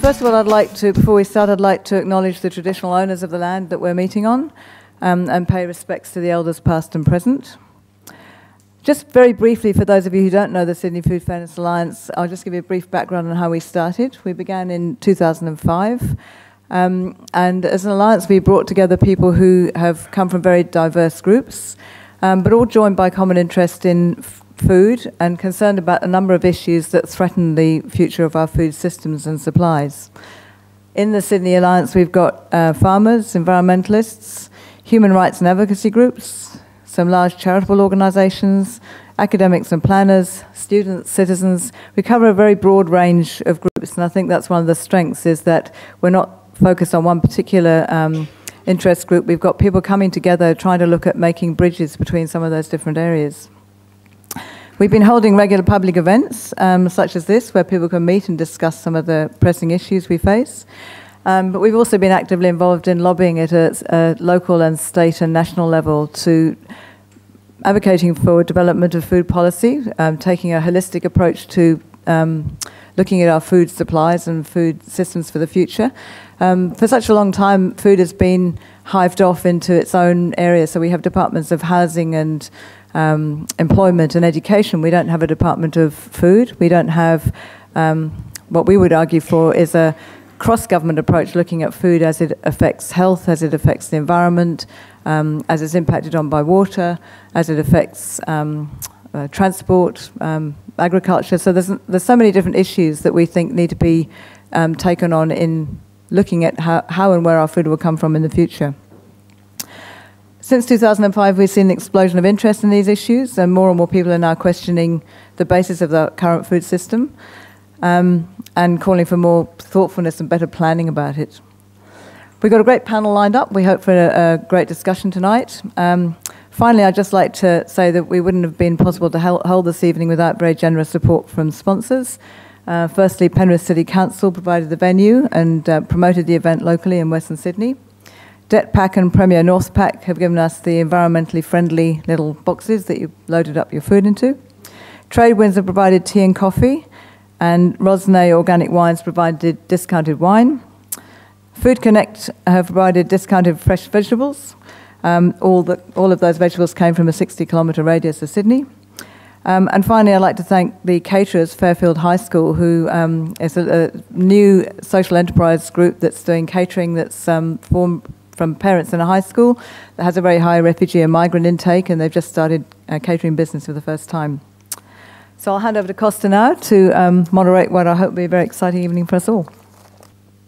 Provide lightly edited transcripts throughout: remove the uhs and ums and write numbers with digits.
First of all, before we start, I'd like to acknowledge the traditional owners of the land that we're meeting on and pay respects to the elders past and present. Just very briefly, for those of you who don't know the Sydney Food Fairness Alliance, I'll just give you a brief background on how we started. We began in 2005, and as an alliance we brought together people who have come from very diverse groups, but all joined by common interest in food and concerned about a number of issues that threaten the future of our food systems and supplies. In the Sydney Alliance we've got farmers, environmentalists, human rights and advocacy groups, some large charitable organisations, academics and planners, students, citizens. We cover a very broad range of groups, and I think that's one of the strengths, is that we're not focused on one particular interest group. We've got people coming together trying to look at making bridges between some of those different areas. We've been holding regular public events, such as this, where people can meet and discuss some of the pressing issues we face. But we've also been actively involved in lobbying at a local and state and national level to advocating for development of food policy, taking a holistic approach to looking at our food supplies and food systems for the future. For such a long time, food has been hived off into its own area, so we have departments of housing and employment and education. We don't have a department of food. We don't have what we would argue for is a cross-government approach looking at food as it affects health, as it affects the environment, as it's impacted on by water, as it affects transport, agriculture. So there's so many different issues that we think need to be taken on in looking at how and where our food will come from in the future. Since 2005, we've seen an explosion of interest in these issues, and more people are now questioning the basis of the current food system and calling for more thoughtfulness and better planning about it. We've got a great panel lined up. We hope for a great discussion tonight. Finally, I'd just like to say that we wouldn't have been possible to hold this evening without very generous support from sponsors. Firstly, Penrith City Council provided the venue and promoted the event locally in Western Sydney. Detpack and Premier Northpack have given us the environmentally friendly little boxes that you loaded up your food into. Tradewinds have provided tea and coffee, and Rosnay Organic Wines provided discounted wine. Food Connect have provided discounted fresh vegetables. All of those vegetables came from a 60-kilometre radius of Sydney. And finally, I'd like to thank the caterers, Fairfield High School, who is a new social enterprise group that's doing catering that's formed from parents in a high school that has a very high refugee and migrant intake, and they've just started catering business for the first time. So I'll hand over to Costa now to moderate what I hope will be a very exciting evening for us all.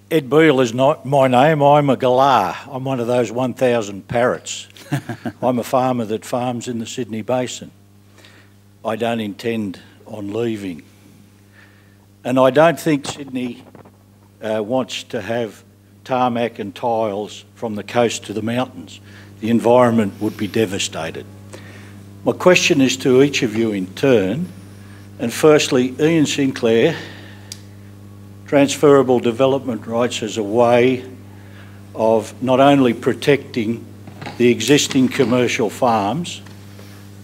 Ed Beale is not my name. I'm a galah. I'm one of those 1,000 parrots. I'm a farmer that farms in the Sydney Basin. I don't intend on leaving. And I don't think Sydney wants to have tarmac and tiles from the coast to the mountains. The environment would be devastated. My question is to each of you in turn. And firstly, Ian Sinclair, transferable development rights as a way of not only protecting the existing commercial farms,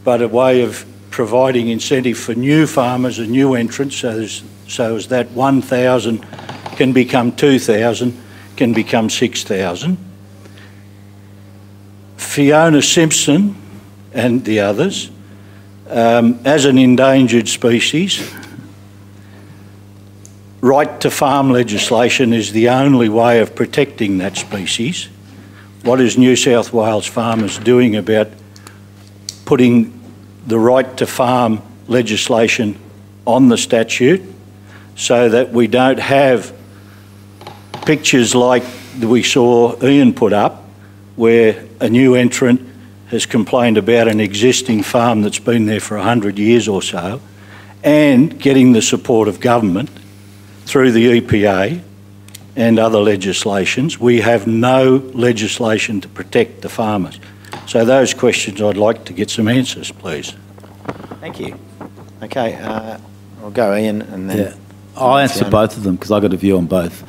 but a way of providing incentive for new farmers and new entrants so as that 1,000 can become 2,000, can become 6,000. FIONA SIMSON and the others, as an endangered species, right to farm legislation is the only way of protecting that species. What is New South Wales farmers doing about putting the right to farm legislation on the statute so that we don't have pictures like we saw Ian put up, where a new entrant has complained about an existing farm that's been there for 100 years or so, and getting the support of government through the EPA and other legislations. We have no legislation to protect the farmers. So those questions I'd like to get some answers, please. Thank you. Okay, I'll go Ian and then... Yeah. I'll answer both of them because I've got a view on both.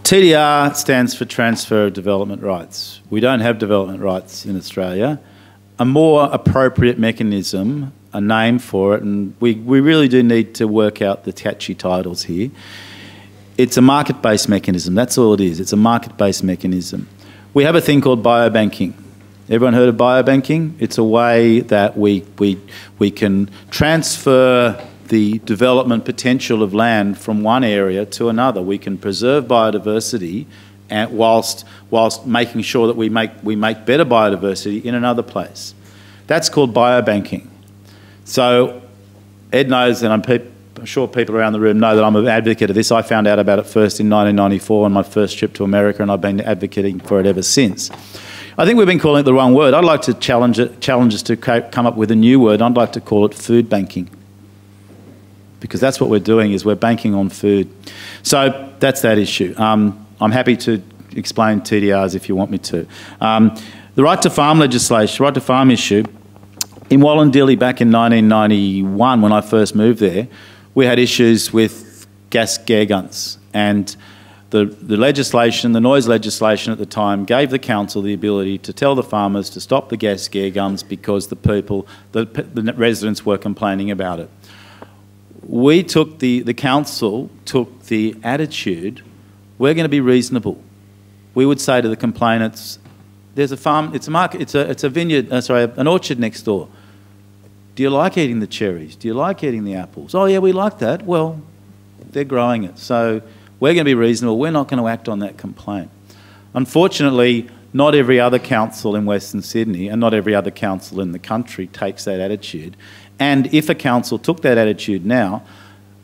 TDR stands for Transfer of Development Rights. We don't have development rights in Australia. A more appropriate mechanism, a name for it, and we really do need to work out the catchy titles here, It's a market-based mechanism. That's all it is. It's a market-based mechanism. We have a thing called biobanking. Everyone heard of biobanking? It's a way that we can transfer the development potential of land from one area to another. We can preserve biodiversity and whilst making sure that we make better biodiversity in another place. That's called biobanking. So Ed knows, and I'm sure people around the room know that I'm an advocate of this. I found out about it first in 1994 on my first trip to America, and I've been advocating for it ever since. I think we've been calling it the wrong word. I'd like to challenge us to come up with a new word. I'd like to call it food banking, because that's what we're doing, is we're banking on food. So that's that issue. I'm happy to explain TDRs if you want me to. The right to farm legislation, right to farm issue, in Wallandilly back in 1991 when I first moved there, we had issues with gas gear guns, and the legislation, the noise legislation at the time, gave the council the ability to tell the farmers to stop the gas gear guns because the residents were complaining about it. We took the council took the attitude, we're going to be reasonable. We would say to the complainants, there's a farm, it's a market, it's a vineyard, sorry, an orchard next door. Do you like eating the cherries? Do you like eating the apples? Oh yeah, we like that. Well, they're growing it. So we're going to be reasonable. We're not going to act on that complaint. Unfortunately, not every other council in Western Sydney and not every other council in the country takes that attitude. And if a council took that attitude now,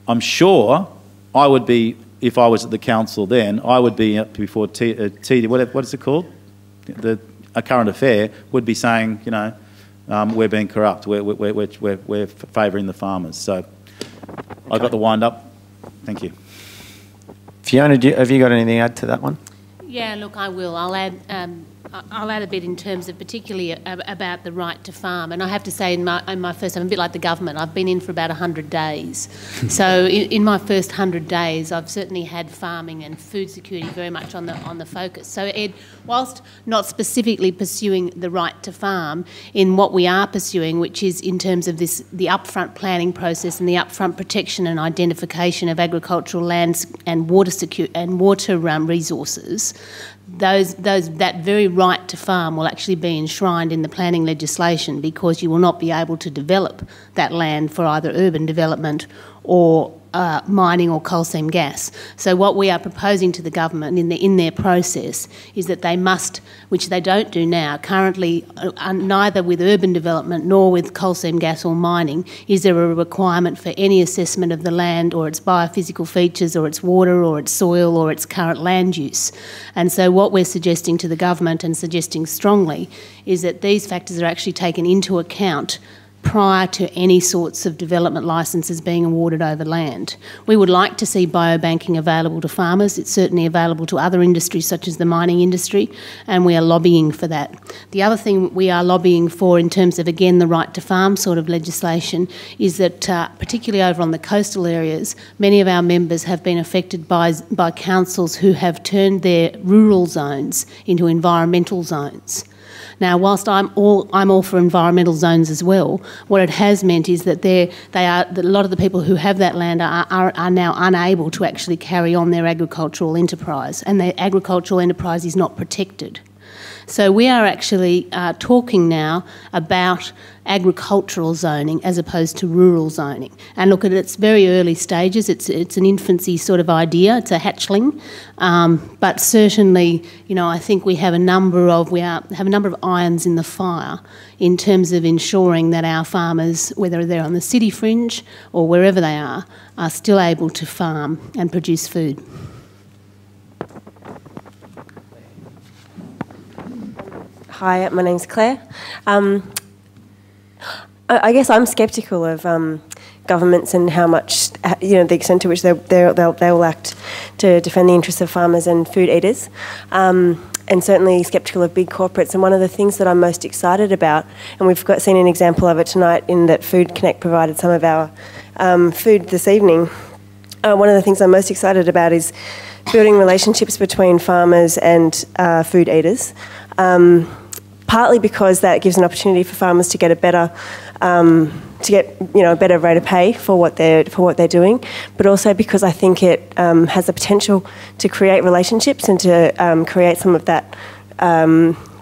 I'm sure I would be, if I was at the council then, I would be up before what is it called? A current affair would be saying, you know, we're being corrupt, we're favouring the farmers. So okay. I got the wind up. Thank you. Fiona, have you got anything to add to that one? Yeah, look, I will. I'll add a bit in terms of particularly about the right to farm. And I have to say, in my first, I'm a bit like the government. I've been in for about 100 days. So in my first 100 days, I've certainly had farming and food security very much on the focus. So Ed, whilst not specifically pursuing the right to farm, in what we are pursuing, which is in terms of the upfront planning process and the upfront protection and identification of agricultural lands and water resources, that very right to farm will actually be enshrined in the planning legislation, because you will not be able to develop that land for either urban development or mining or coal seam gas. So what we are proposing to the government in their process is that they must, which they don't do now, currently neither with urban development nor with coal seam gas or mining, is there a requirement for any assessment of the land or its biophysical features or its water or its soil or its current land use. And so what we're suggesting to the government, and suggesting strongly, is that these factors are actually taken into account prior to any sorts of development licences being awarded over land. We would like to see biobanking available to farmers. It's certainly available to other industries such as the mining industry, and we are lobbying for that. The other thing we are lobbying for in terms of, again, the right to farm sort of legislation is that, particularly over on the coastal areas, many of our members have been affected by councils who have turned their rural zones into environmental zones. Now, whilst I'm all for environmental zones as well, what it has meant is that a lot of the people who have that land are now unable to actually carry on their agricultural enterprise, and their agricultural enterprise is not protected. So we are actually talking now about agricultural zoning as opposed to rural zoning. And look, at its very early stages, it's an infancy sort of idea, it's a hatchling, but certainly, you know, I think we have a number of irons in the fire in terms of ensuring that our farmers, whether they're on the city fringe or wherever they are still able to farm and produce food. Hi, my name's Claire. I guess I'm sceptical of governments and how much, you know, the extent to which they will act to defend the interests of farmers and food eaters, and certainly sceptical of big corporates. And one of the things that I'm most excited about, and we've seen an example of it tonight in that Food Connect provided some of our food this evening. One of the things I'm most excited about is building relationships between farmers and food eaters. Partly because that gives an opportunity for farmers to get a better a better rate of pay for what they're doing, but also because I think it has the potential to create relationships and to create some of that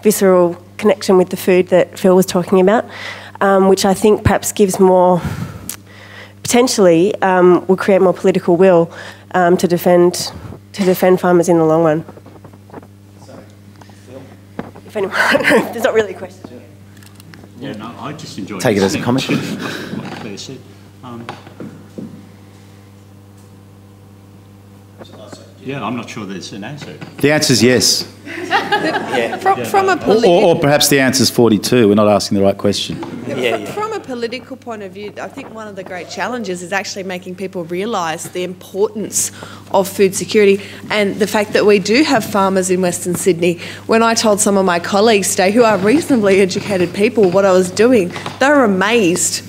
visceral connection with the food that Phil was talking about, which I think perhaps gives more, potentially will create more political will to defend farmers in the long run. If anyone, there's not really a question. Yeah, no, I just enjoyed Take it as a comment. What Claire said. Yeah, I'm not sure there's an answer. The answer is yes. From a political... Or perhaps the answer is 42. We're not asking the right question. From a political point of view, I think one of the great challenges is actually making people realise the importance of food security and the fact that we do have farmers in Western Sydney. When I told some of my colleagues today, who are reasonably educated people, what I was doing, they were amazed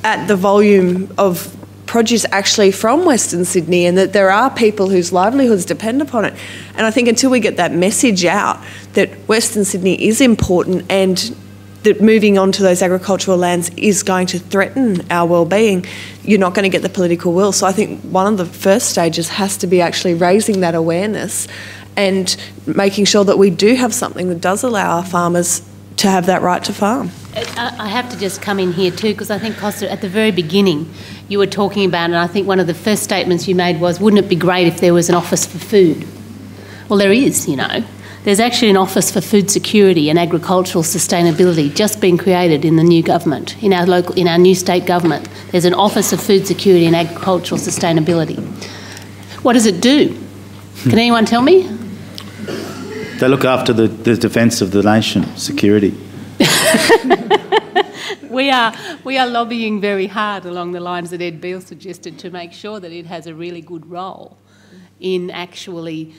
at the volume of produce actually from Western Sydney, and that there are people whose livelihoods depend upon it. And I think until we get that message out that Western Sydney is important and that moving on to those agricultural lands is going to threaten our well-being, you're not going to get the political will. So I think one of the first stages has to be actually raising that awareness and making sure that we do have something that does allow our farmers to have that right to farm. I have to just come in here too, because I think, Costa, at the very beginning you were talking about, and I think one of the first statements you made was, wouldn't it be great if there was an office for food? Well, there is, you know. There's actually an office for food security and agricultural sustainability just being created in the new government, in our new state government. There's an office of food security and agricultural sustainability. What does it do? Can anyone tell me? They look after the defence of the nation, security. We are lobbying very hard along the lines that Ed Beale suggested to make sure that it has a really good role in actually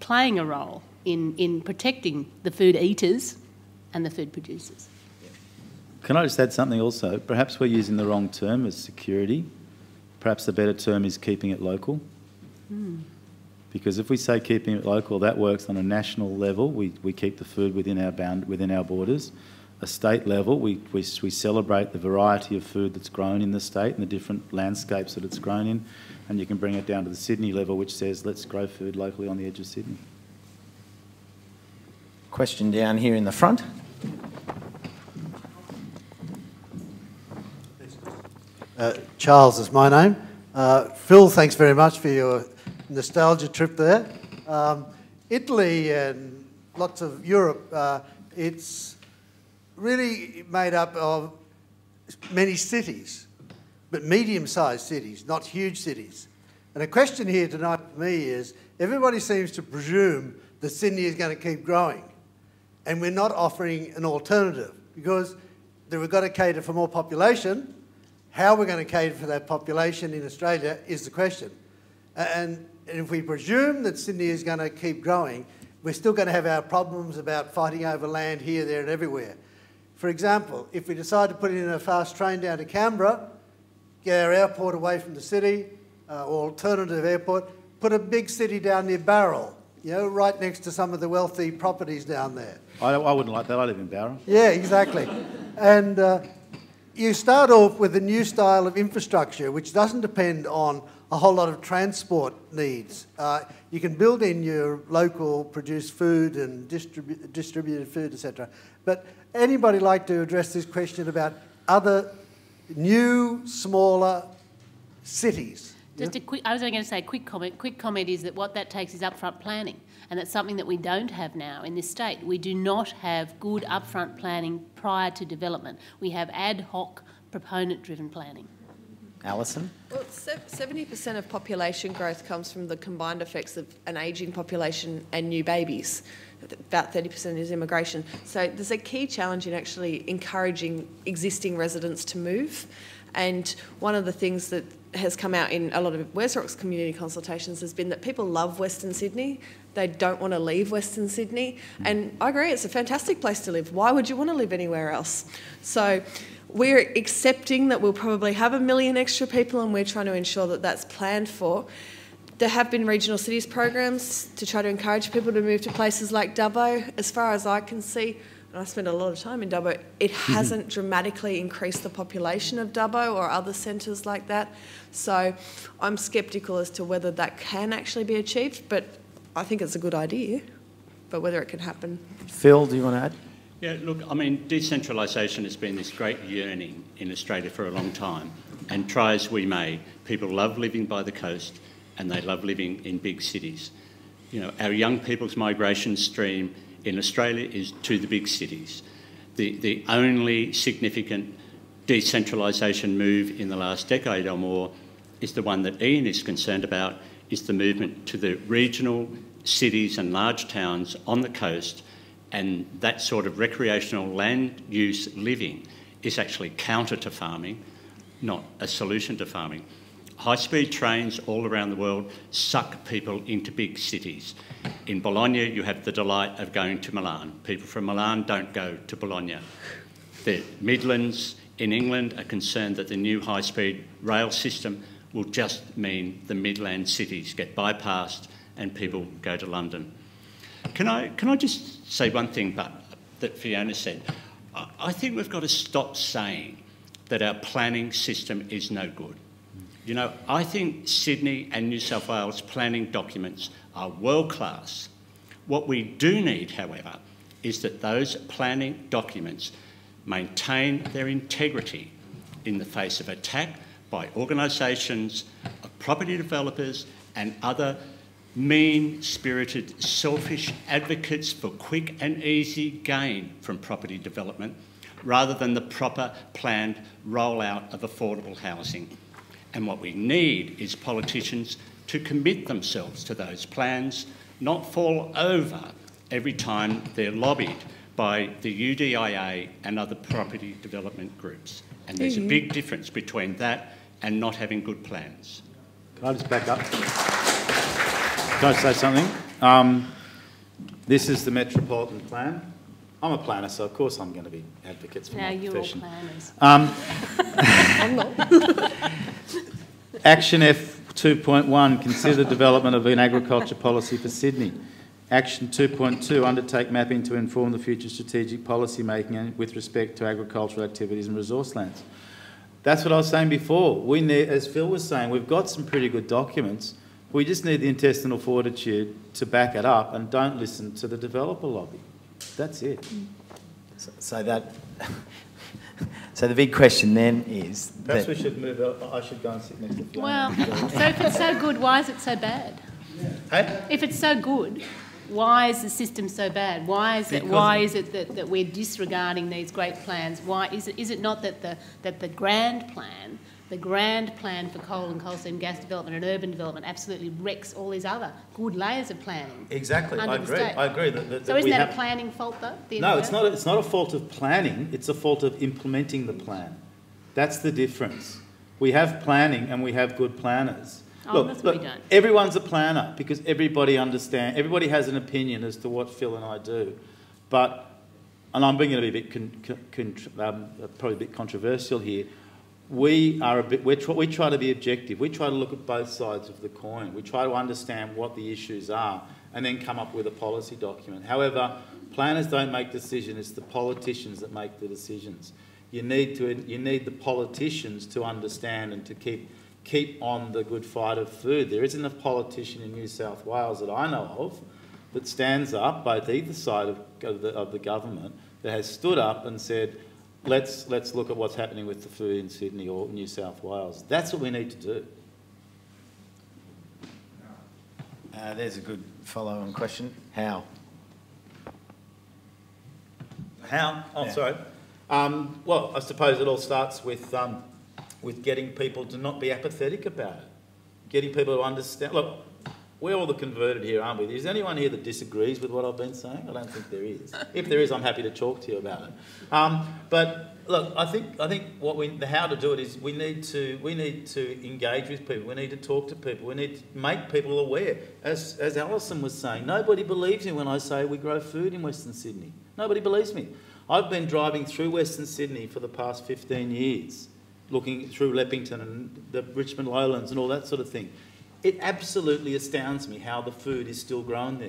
playing a role in protecting the food eaters and the food producers. Can I just add something also? Perhaps we're using the wrong term as security. Perhaps the better term is keeping it local. Because if we say keeping it local, that works on a national level. We keep the food within our borders. A state level, we celebrate the variety of food that's grown in the state and the different landscapes that it's grown in. And you can bring it down to the Sydney level, which says, let's grow food locally on the edge of Sydney. Question down here in the front. Charles is my name. Phil, thanks very much for your nostalgia trip there. Italy and lots of Europe, it's really made up of many cities, but medium-sized cities, not huge cities. And a question here tonight for me is, everybody seems to presume that Sydney is going to keep growing, and we're not offering an alternative, because we've got to cater for more population. How we're going to cater for that population in Australia is the question. And if we presume that Sydney is going to keep growing, we're still going to have our problems about fighting over land here, there and everywhere. For example, if we decide to put in a fast train down to Canberra, get our airport away from the city, or alternative airport, put a big city down near Barrel, you know, right next to some of the wealthy properties down there. I wouldn't like that. I live in Barrel. Yeah, exactly. And you start off with a new style of infrastructure which doesn't depend on a whole lot of transport needs. You can build in your local produced food and distributed food, etc. But anybody like to address this question about other new, smaller cities? Just a quick, I was only going to say a quick comment. Quick comment is that what that takes is upfront planning, and that's something that we don't have now in this state. We do not have good upfront planning prior to development. We have ad hoc, proponent-driven planning. Alison? Well, 70% of population growth comes from the combined effects of an ageing population and new babies. About 30% is immigration. So there's a key challenge in actually encouraging existing residents to move. And one of the things that has come out in a lot of WSROC's community consultations has been that people love Western Sydney. They don't want to leave Western Sydney. And I agree, it's a fantastic place to live. Why would you want to live anywhere else? So we're accepting that we'll probably have 1 million extra people, and we're trying to ensure that that's planned for. There have been regional cities programs to try to encourage people to move to places like Dubbo. As far as I can see, and I spend a lot of time in Dubbo, it hasn't dramatically increased the population of Dubbo or other centres like that. So I'm sceptical as to whether that can actually be achieved, but I think it's a good idea, but whether it can happen. Phil, do you want to add? Yeah, look, I mean, decentralisation has been this great yearning in Australia for a long time, and try as we may, people love living by the coast and they love living in big cities. You know, our young people's migration stream in Australia is to the big cities. The only significant decentralisation move in the last decade or more is the one that Ian is concerned about, is the movement to the regional cities and large towns on the coast, and that sort of recreational land use living is actually counter to farming, not a solution to farming. High-speed trains all around the world suck people into big cities. In Bologna, you have the delight of going to Milan. People from Milan don't go to Bologna. The Midlands in England are concerned that the new high-speed rail system will just mean the Midland cities get bypassed and people go to London. Can I just say one thing that Fiona said? I think we've got to stop saying that our planning system is no good. You know, I think Sydney and New South Wales planning documents are world class. What we do need, however, is that those planning documents maintain their integrity in the face of attack by organisations, property developers and other mean-spirited, selfish advocates for quick and easy gain from property development, rather than the proper planned rollout of affordable housing. And what we need is politicians to commit themselves to those plans, not fall over every time they're lobbied by the UDIA and other property development groups. And there's a big difference between that and not having good plans. Can I just back up? Can I say something? This is the Metropolitan Plan. I'm a planner, so of course I'm going to be advocates for my profession. Now you're all planners. Action F 2.1, consider development of an agriculture policy for Sydney. Action 2.2, undertake mapping to inform the future strategic policy making with respect to agricultural activities and resource lands. That's what I was saying before. We need, as Phil was saying, we've got some pretty good documents. We just need the intestinal fortitude to back it up and don't listen to the developer lobby. That's it. So the big question then is... Perhaps we should move up. I should go and sit next to Fiona. Well, so if it's so good, why is it so bad? Hey? If it's so good, why is the system so bad? Why is it that we're disregarding these great plans? Why is it not that the grand plan for coal and coal seam gas development and urban development absolutely wrecks all these other good layers of planning? Exactly, I agree. So isn't that a planning fault though? No, it's not. It's not a fault of planning. It's a fault of implementing the plan. That's the difference. We have planning and we have good planners. Look, everyone's a planner because everybody understands. Everybody has an opinion as to what Phil and I do, but, and I'm being a bit probably a bit controversial here. We try to be objective. We try to look at both sides of the coin. We try to understand what the issues are and then come up with a policy document. However, planners don't make decisions. It's the politicians that make the decisions. You need the politicians to understand and to keep on the good fight of food. There isn't a politician in New South Wales that I know of that stands up, both either side of the government, that has stood up and said, let's look at what's happening with the food in Sydney or New South Wales. That's what we need to do. There's a good follow-on question. How? How? Oh, yeah. Sorry. Well, I suppose it all starts with getting people to not be apathetic about it. Getting people to understand. Look, we're all the converted here, aren't we? Is there anyone here that disagrees with what I've been saying? I don't think there is. If there is, I'm happy to talk to you about it. But look, I think the how to do it is we need to engage with people. We need to talk to people. We need to make people aware. As ALISON was saying, nobody believes me when I say we grow food in Western Sydney. Nobody believes me. I've been driving through Western Sydney for the past 15 years, looking through Leppington and the Richmond Lowlands and all that sort of thing. It absolutely astounds me how the food is still grown there.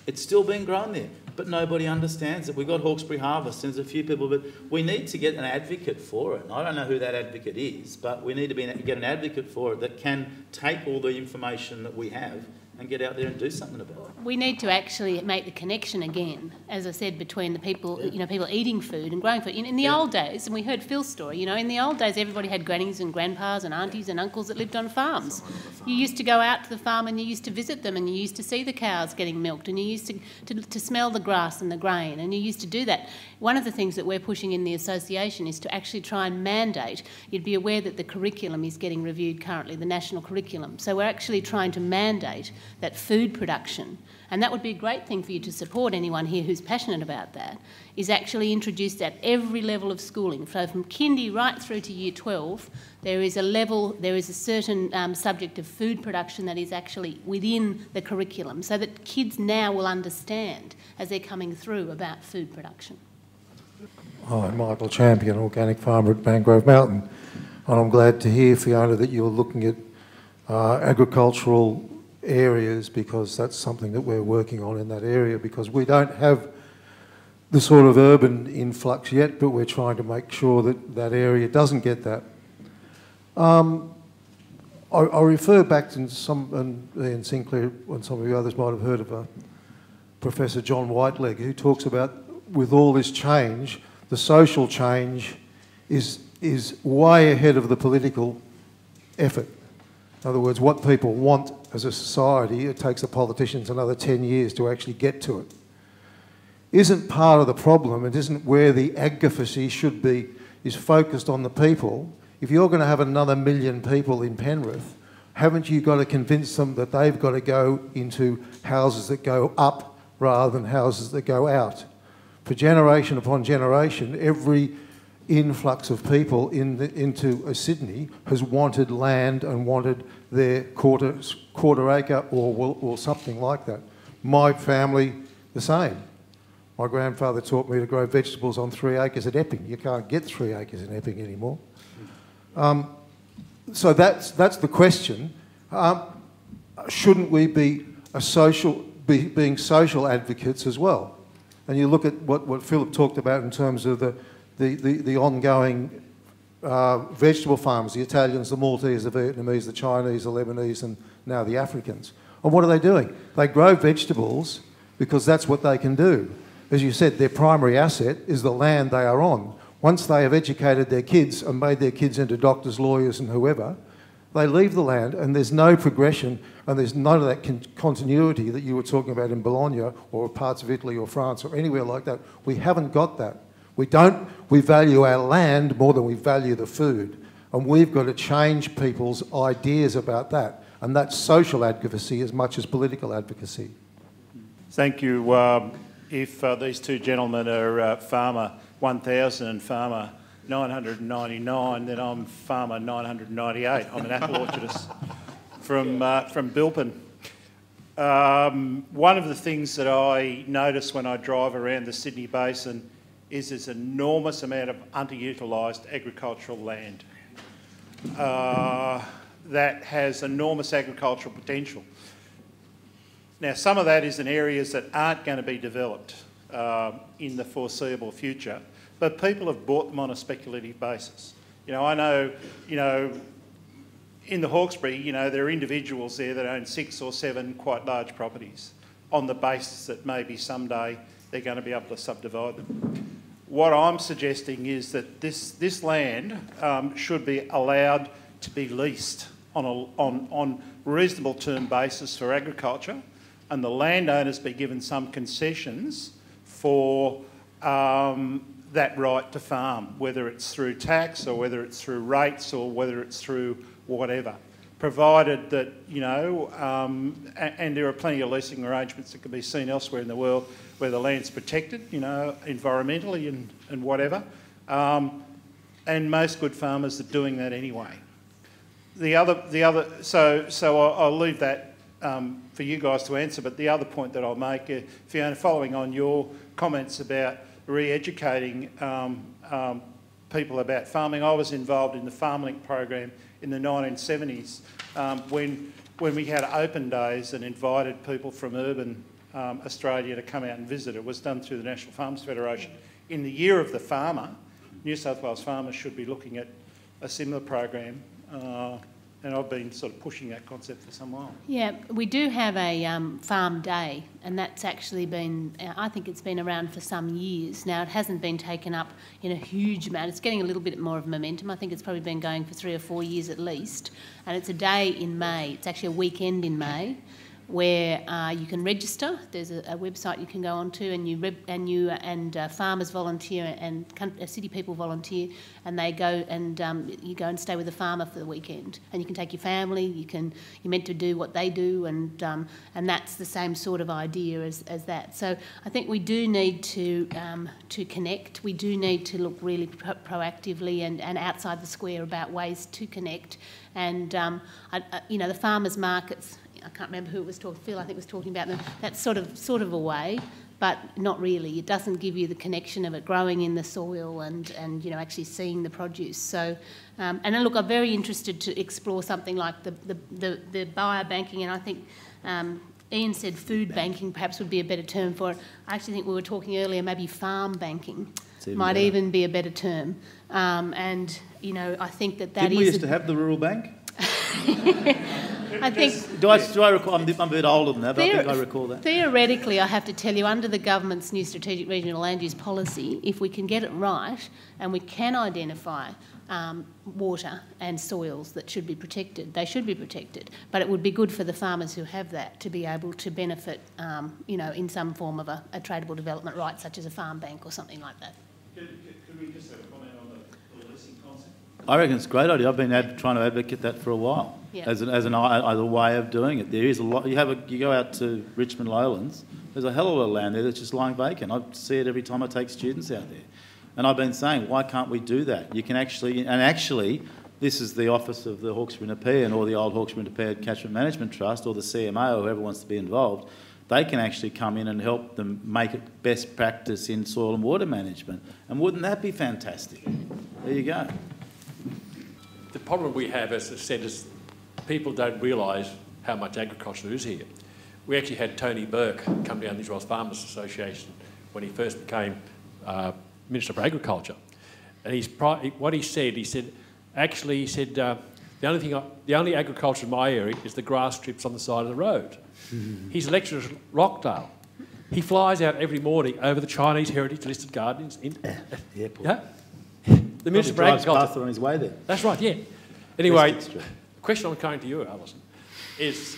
It's still being grown there, but nobody understands it. We've got Hawkesbury Harvest, and there's a few people, but we need to get an advocate for it. And I don't know who that advocate is, but we need to get an advocate for it that can take all the information that we have and get out there and do something about it. We need to actually make the connection again, as I said, between the people, people eating food and growing food. In the old days, and we heard Phil's story, in the old days everybody had grannies and grandpas and aunties and uncles that lived on farms. You used to go out to the farm and you used to visit them, and you used to see the cows getting milked, and you used to smell the grass and the grain, and you used to do that. One of the things that we're pushing in the association is to actually try and mandate. You'd be aware that the curriculum is getting reviewed currently, the national curriculum. So we're actually trying to mandate that food production, and that would be a great thing for you to support, anyone here who's passionate about that, is actually introduced at every level of schooling. So from kindy right through to year 12, there is a certain subject of food production that is actually within the curriculum, so that kids now will understand as they're coming through about food production. Hi, Michael Champion, organic farmer at Mangrove Mountain, and I'm glad to hear, Fiona, that you're looking at agricultural areas, because that's something that we're working on in that area, because we don't have the sort of urban influx yet, but we're trying to make sure that that area doesn't get that. I refer back to Ian Sinclair, and some of you others might have heard of Professor John Whiteleg, who talks about, with all this change, the social change is way ahead of the political effort. In other words, what people want as a society, it takes the politicians another 10 years to actually get to it. Isn't part of the problem, it isn't where the advocacy should be, is focused on the people. If you're going to have another 1 million people in Penrith, haven't you got to convince them that they've got to go into houses that go up rather than houses that go out? For generation upon generation, every influx of people into Sydney has wanted land and wanted their quarter acre or something like that. My family, the same. My grandfather taught me to grow vegetables on 3 acres at Epping. You can't get 3 acres in Epping anymore. So that's the question. Shouldn't we be being social advocates as well? And you look at what Phillip talked about in terms of the ongoing vegetable farms, the Italians, the Maltese, the Vietnamese, the Chinese, the Lebanese, and now the Africans. And what are they doing? They grow vegetables because that's what they can do. As you said, their primary asset is the land they are on. Once they have educated their kids and made their kids into doctors, lawyers, and whoever, they leave the land, and there's no progression, and there's none of that continuity that you were talking about in Bologna or parts of Italy or France or anywhere like that. We haven't got that. We value our land more than we value the food. And we've got to change people's ideas about that. And that's social advocacy as much as political advocacy. Thank you. If these two gentlemen are farmer 1000 and farmer 999, then I'm farmer 998. I'm an apple orchardist from Bilpin. One of the things that I notice when I drive around the Sydney Basin is there's an enormous amount of underutilised agricultural land that has enormous agricultural potential. Now, some of that is in areas that aren't going to be developed in the foreseeable future, but people have bought them on a speculative basis. I know, in the Hawkesbury, there are individuals there that own 6 or 7 quite large properties on the basis that maybe someday they're going to be able to subdivide them. What I'm suggesting is that this land should be allowed to be leased on reasonable term basis for agriculture, and the landowners be given some concessions for that right to farm, whether it's through tax or whether it's through rates or whether it's through whatever, provided that, and there are plenty of leasing arrangements that can be seen elsewhere in the world where the land's protected, environmentally and whatever, and most good farmers are doing that anyway. So I'll leave that for you guys to answer, but the other point that I'll make, Fiona, following on your comments about re-educating people about farming, I was involved in the FarmLink program in the 1970s when we had open days and invited people from urban Australia to come out and visit. It was done through the National Farmers Federation. In the Year of the Farmer, New South Wales farmers should be looking at a similar program, and I've been sort of pushing that concept for some while. Yeah, we do have a farm day, and that's actually been, I think it's been around for some years. Now, it hasn't been taken up in a huge amount. It's getting a little bit more of momentum. I think it's probably been going for 3 or 4 years at least. And it's a day in May. It's actually a weekend in May, where you can register. There's a website you can go onto, and farmers volunteer and city people volunteer, and they go and you go and stay with a farmer for the weekend, and you can take your family. You're meant to do what they do, and that's the same sort of idea as that. So I think we do need to connect. We do need to look really proactively and outside the square about ways to connect, and the farmers markets. I can't remember who it was talking. Phil, I think, was talking about them. That's sort of a way, but not really. It doesn't give you the connection of it growing in the soil and actually seeing the produce. So, and then look, I'm very interested to explore something like the biobanking, and I think Ian said food banking perhaps would be a better term for it. I actually think we were talking earlier, maybe farm banking might even be a better term. I think that Didn't we used to have the rural bank? I think. Do I recall? I'm a bit older than that, but I think I recall that. Theoretically, I have to tell you, under the government's new strategic regional land use policy, if we can get it right and we can identify water and soils that should be protected, they should be protected. But it would be good for the farmers who have that to be able to benefit, in some form of a tradable development right, such as a farm bank or something like that. Could we just have a comment on the leasing concept? I reckon it's a great idea. I've been trying to advocate that for a while, as a way of doing it. There is a lot. You go out to Richmond Lowlands. There's a hell of a lot of land there that's just lying vacant. I see it every time I take students out there, and I've been saying, why can't we do that? You can actually, this is the office of the Hawkesbury and Nepean or the old Hawkesbury and Nepean Catchment Management Trust or the CMA or whoever wants to be involved. They can actually come in and help them make it best practice in soil and water management. And wouldn't that be fantastic? There you go. The problem we have, as I said, is people don't realise how much agriculture there is here. We actually had Tony Burke come down to the New South Wales Farmers Association when he first became Minister for Agriculture. And what he said, the only agriculture in my area is the grass strips on the side of the road. He's a lecturer at Rockdale. He flies out every morning over the Chinese heritage listed gardens in the airport. Yeah? The Minister for Agriculture. Past it on his way there. That's right, yeah. Anyway, the question I'm coming to you, Alison, is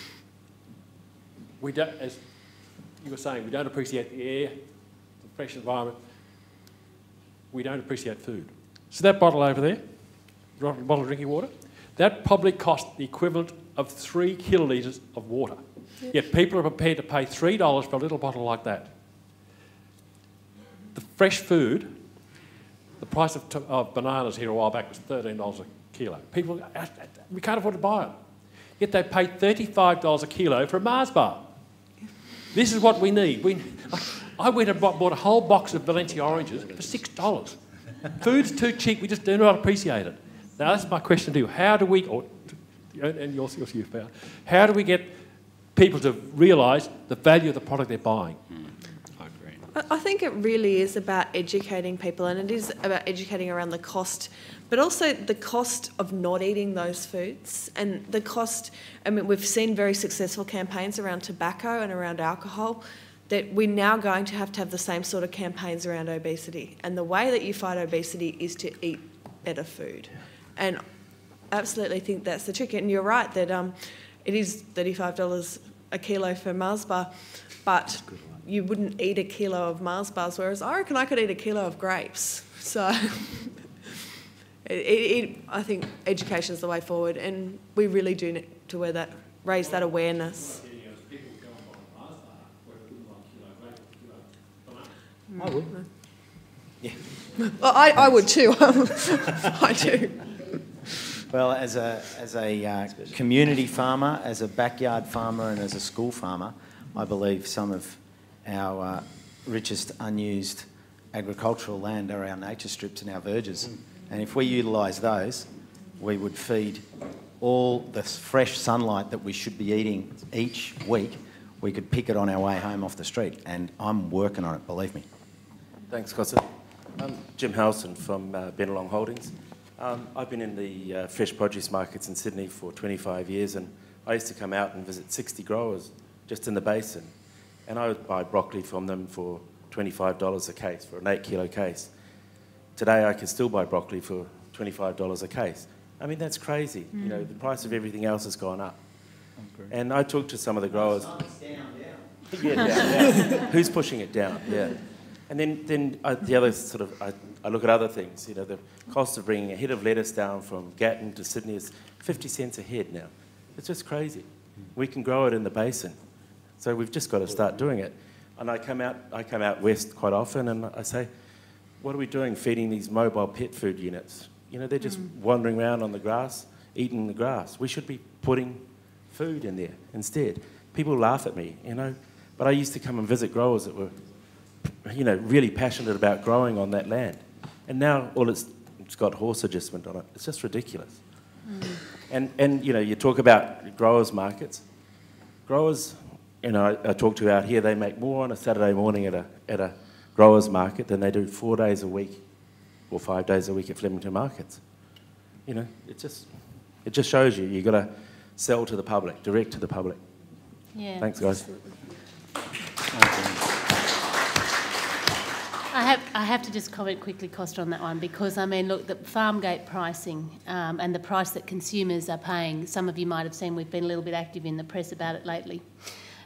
we don't, as you were saying, we don't appreciate the air, the fresh environment. We don't appreciate food. So that bottle over there, bottle of drinking water, that probably cost the equivalent of 3 kilolitres of water. Yep. Yet people are prepared to pay $3 for a little bottle like that. The fresh food, the price of bananas here a while back was $13 a kilo. People, we can't afford to buy them. Yet they pay $35 a kilo for a Mars bar. This is what we need. I went and bought a whole box of Valencia oranges for $6. Food's too cheap, we just do not appreciate it. Now that's my question to you. How do we, and yours, how do we get people to realise the value of the product they're buying? I agree. I think it really is about educating people, and it is about educating around the cost, but also the cost of not eating those foods and the cost. I mean, we've seen very successful campaigns around tobacco and around alcohol, that we're now going to have the same sort of campaigns around obesity. And the way that you fight obesity is to eat better food. And I absolutely think that's the trick. And you're right that it is $35 a kilo for Mars bar, but you wouldn't eat a kilo of Mars bars, whereas I reckon I could eat a kilo of grapes. So I think education is the way forward, and we really do need to raise that awareness. I would. Yeah. Well, I would too. I do. Well, as a community farmer, as a backyard farmer and as a school farmer, I believe some of our richest unused agricultural land are our nature strips and our verges. And if we utilise those, we would feed all the fresh sunlight that we should be eating each week we could pick it on our way home off the street. And I'm working on it, believe me. Thanks, Costa. Jim Harrison from Bennelong Holdings. I've been in the fresh produce markets in Sydney for 25 years, and I used to come out and visit 60 growers just in the basin, and I would buy broccoli from them for $25 a case, for an 8 kilo case. Today I can still buy broccoli for $25 a case. I mean, that's crazy. You know, the price of everything else has gone up. And I talked to some of the growers. Yeah, down. Who's pushing it down? Yeah. And then the other sort of, I look at other things. You know, the cost of bringing a head of lettuce down from Gatton to Sydney is 50 cents a head now. It's just crazy. We can grow it in the basin. So we've just got to start doing it. And I come out west quite often, and I say, what are we doing feeding these mobile pet food units? You know, they're just wandering around on the grass, eating the grass. We should be putting food in there instead. People laugh at me, you know, but I used to come and visit growers that were, you know, really passionate about growing on that land. And now all it's got horse adjustment on it. It's just ridiculous. And you know, you talk about growers' markets. Growers, you know, I talk to out here, they make more on a Saturday morning at a growers' market than they do 4 days a week or 5 days a week at Flemington markets. You know, it just shows you've got to sell to the public, direct to the public. Yeah. Thanks, guys. Absolutely. I have to just comment quickly, Costa, on that one, because, I mean, look, the farm gate pricing and the price that consumers are paying, some of you might have seen we've been a little bit active in the press about it lately.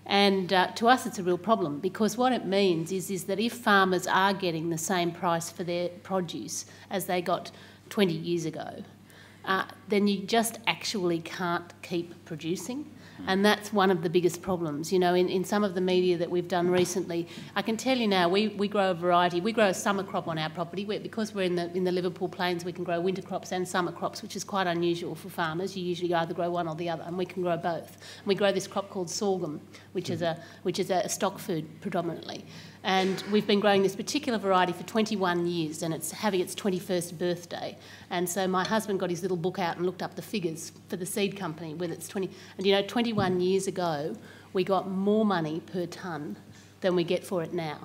And to us it's a real problem, because what it means is that if farmers are getting the same price for their produce as they got 20 years ago, then you just actually can't keep producing. And that's one of the biggest problems. You know, in some of the media that we've done recently, I can tell you now, we grow a variety. We grow a summer crop on our property. Because we're in the Liverpool Plains, we can grow winter crops and summer crops, which is quite unusual for farmers. You usually either grow one or the other, and we can grow both. And we grow this crop called sorghum, which is a stock food predominantly. And we've been growing this particular variety for 21 years, and it's having its 21st birthday. And so my husband got his little book out and looked up the figures for the seed company with its 20... And, you know, 21 years ago, we got more money per tonne than we get for it now.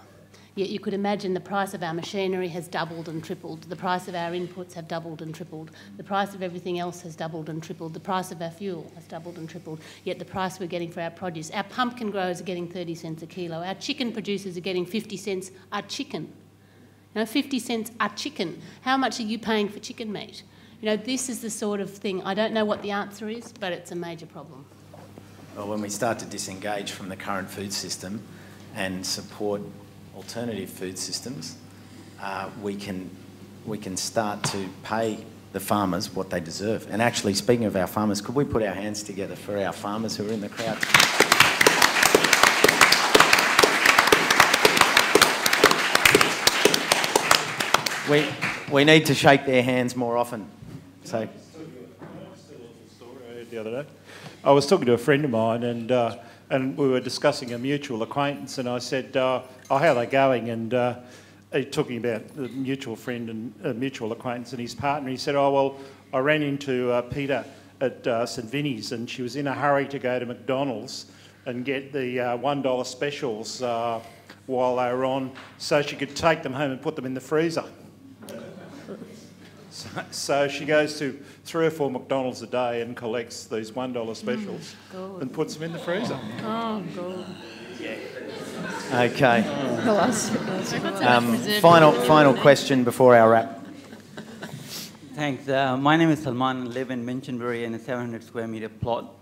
Yet you could imagine the price of our machinery has doubled and tripled. The price of our inputs have doubled and tripled. The price of everything else has doubled and tripled. The price of our fuel has doubled and tripled. Yet the price we're getting for our produce. Our pumpkin growers are getting 30 cents a kilo. Our chicken producers are getting 50 cents a chicken. You know, 50 cents a chicken. How much are you paying for chicken meat? You know, this is the sort of thing. I don't know what the answer is, but it's a major problem. Well, when we start to disengage from the current food system and support alternative food systems, we can start to pay the farmers what they deserve. And actually, speaking of our farmers, could we put our hands together for our farmers who are in the crowd? We need to shake their hands more often. So. The other day, I was talking to a friend of mine, and we were discussing a mutual acquaintance, and I said, "Oh, how are they going?" And talking about the mutual friend and a mutual acquaintance and his partner, he said, "Oh well, I ran into Peter at St Vinny's, and she was in a hurry to go to McDonald's and get the $1 specials while they were on, so she could take them home and put them in the freezer." So she goes to 3 or 4 McDonald's a day and collects these $1 specials and puts them in the freezer. Oh, God. Okay. Final question before our wrap. Thanks. My name is Salman. I live in Minchinbury in a 700 square metre plot.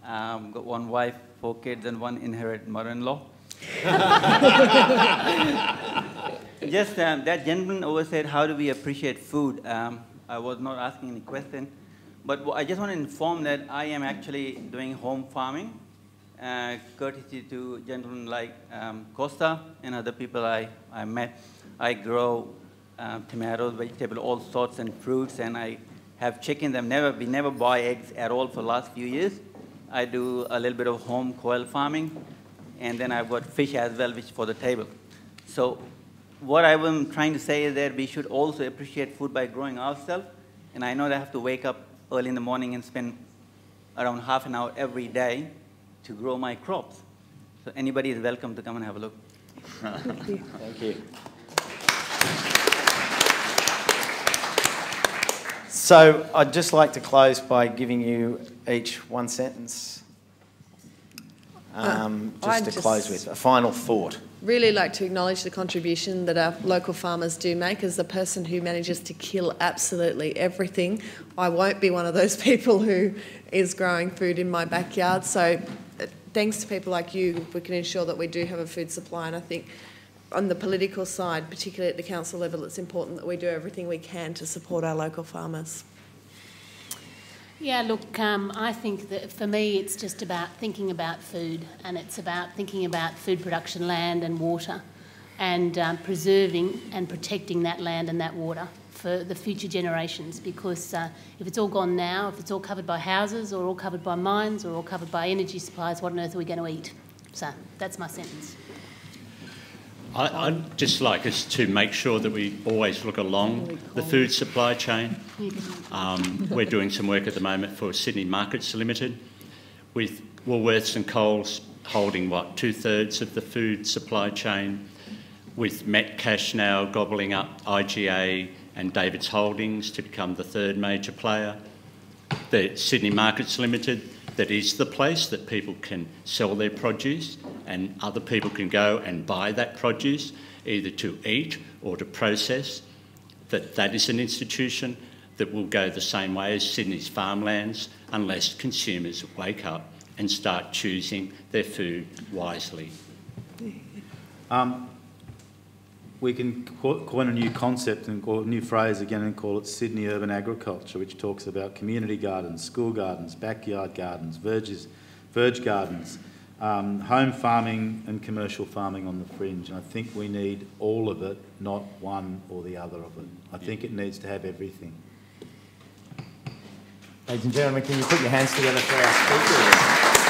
Got 1 wife, 4 kids, and 1 inherited mother-in-law. Just that gentleman over said, how do we appreciate food? I was not asking any question, but I just want to inform that I am actually doing home farming, courtesy to gentlemen like Costa and other people I met. I grow tomatoes, vegetables, all sorts, and fruits, and I have chickens. We never buy eggs at all for the last few years. I do a little bit of home quail farming, and then I've got fish as well, which is for the table. So what I am trying to say is that we should also appreciate food by growing ourselves. And I know that I have to wake up early in the morning and spend around half an hour every day to grow my crops. So anybody is welcome to come and have a look. Thank you. Thank you. So I'd just like to close by giving you each one sentence, just to close with a final thought. Really like to acknowledge the contribution that our local farmers do make. As the person who manages to kill absolutely everything, I won't be one of those people who is growing food in my backyard. So thanks to people like you, we can ensure that we do have a food supply. And I think on the political side, particularly at the council level, it's important that we do everything we can to support our local farmers. Yeah, look, I think that for me it's just about thinking about food, and it's about thinking about food production, land and water, and preserving and protecting that land and that water for the future generations, because if it's all gone now, if it's all covered by houses or all covered by mines or all covered by energy supplies, what on earth are we going to eat? So that's my sentence. I'd just like us to make sure that we always look along the food supply chain. We're doing some work at the moment for Sydney Markets Limited, with Woolworths and Coles holding, what, 2/3 of the food supply chain, with Metcash now gobbling up IGA and David's Holdings to become the third major player. The Sydney Markets Limited, that is the place that people can sell their produce and other people can go and buy that produce, either to eat or to process, that is an institution that will go the same way as Sydney's farmlands unless consumers wake up and start choosing their food wisely. We can coin a new concept and call it a new phrase again and call it Sydney urban agriculture, which talks about community gardens, school gardens, backyard gardens, verge gardens, home farming and commercial farming on the fringe. And I think we need all of it, not one or the other of it. I think it needs to have everything. Ladies and gentlemen, can you put your hands together for our speakers?